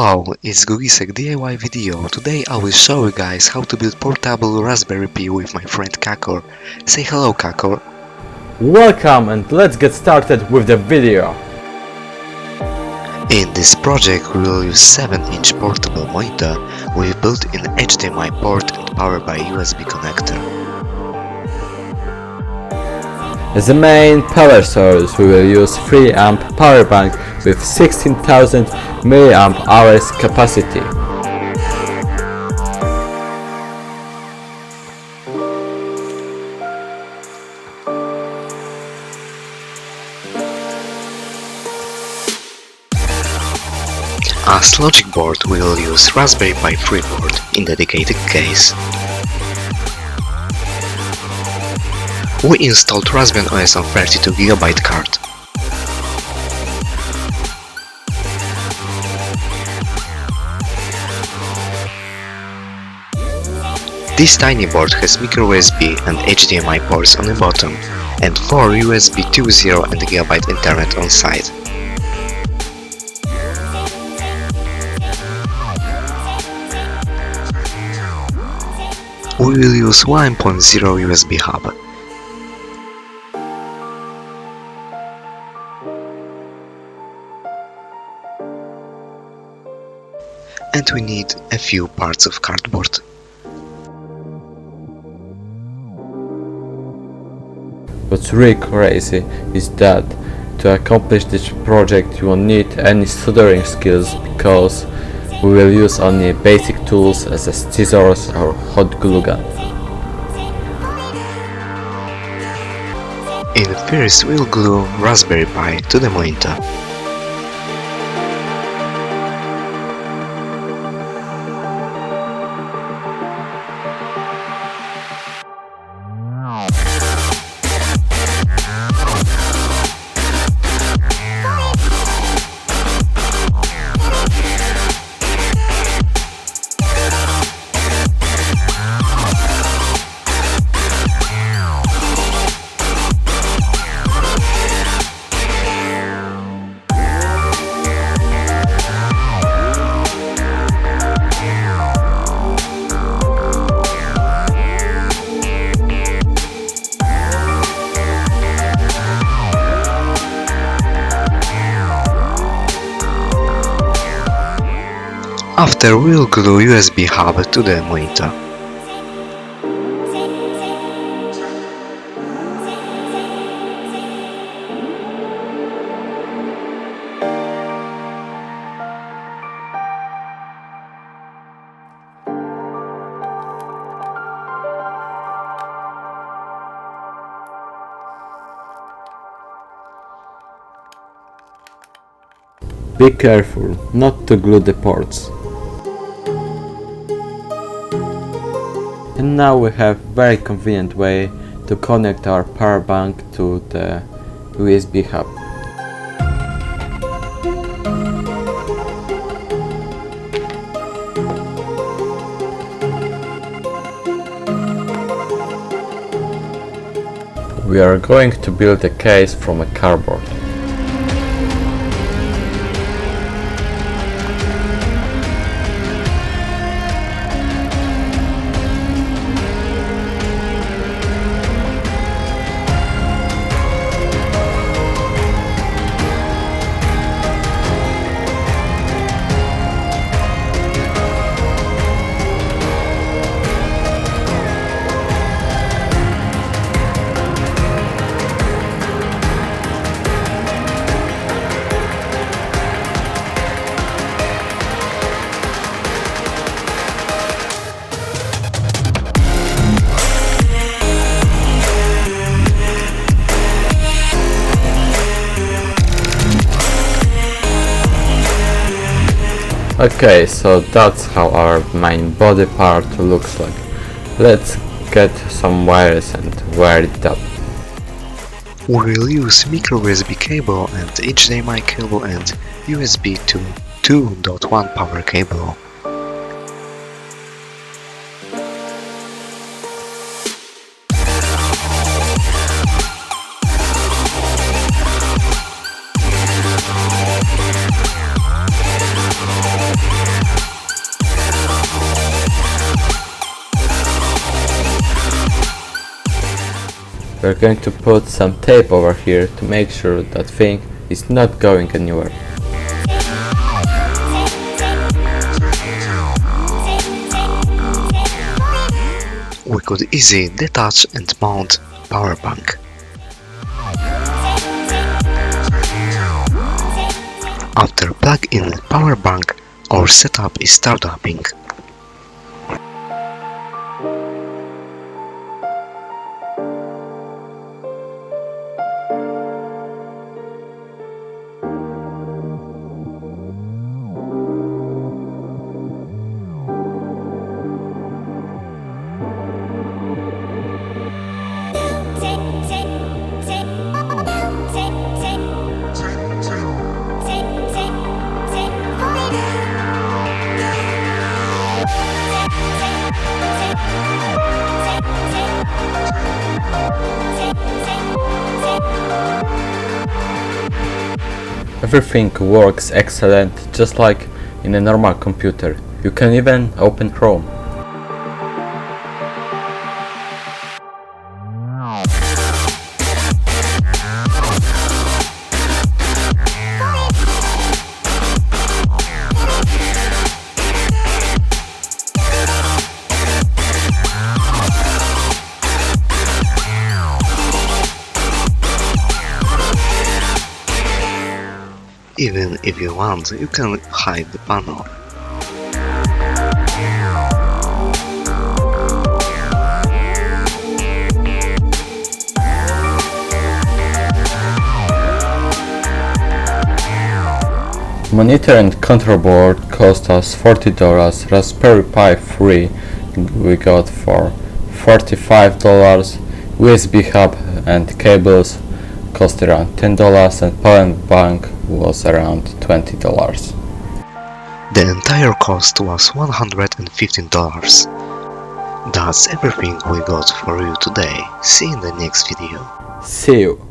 Hello, it's Gugisek DIY video. Today I will show you guys how to build portable Raspberry Pi with my friend Kakor. Say hello, Kakor. Welcome, and let's get started with the video. In this project we will use 7-inch portable monitor with built-in HDMI port and powered by USB connector. As the main power source, we will use 3 amp power bank with 16,000 mAh capacity. As logic board we will use Raspberry Pi 3 board in dedicated case. We installed Raspbian OS on 32GB card. This tiny board has micro USB and HDMI ports on the bottom and 4 USB 2.0 and GB Ethernet on side. We will use 1.0 USB hub. And we need a few parts of cardboard. What's really crazy is that to accomplish this project you won't need any soldering skills, because we will use only basic tools as scissors or hot glue gun. In first we'll glue Raspberry Pi to the monitor. After we'll glue USB hub to the monitor. Be careful not to glue the ports. And now we have very convenient way to connect our power bank to the USB hub. We are going to build a case from a cardboard. Okay, so that's how our main body part looks like. Let's get some wires and wire it up. We will use micro USB cable and HDMI cable and USB to 2.1 power cable. We're going to put some tape over here to make sure that thing is not going anywhere. We could easily detach and mount power bank. After plug in power bank, our setup is start upping. Everything works excellent, just like in a normal computer. You can even open Chrome. Even if you want, you can hide the panel. Monitor and control board cost us $40, Raspberry Pi 3 we got for $45, USB hub and cables cost around $10 and power bank was around $20. The entire cost was $115. That's everything we got for you today. See you in the next video. See you!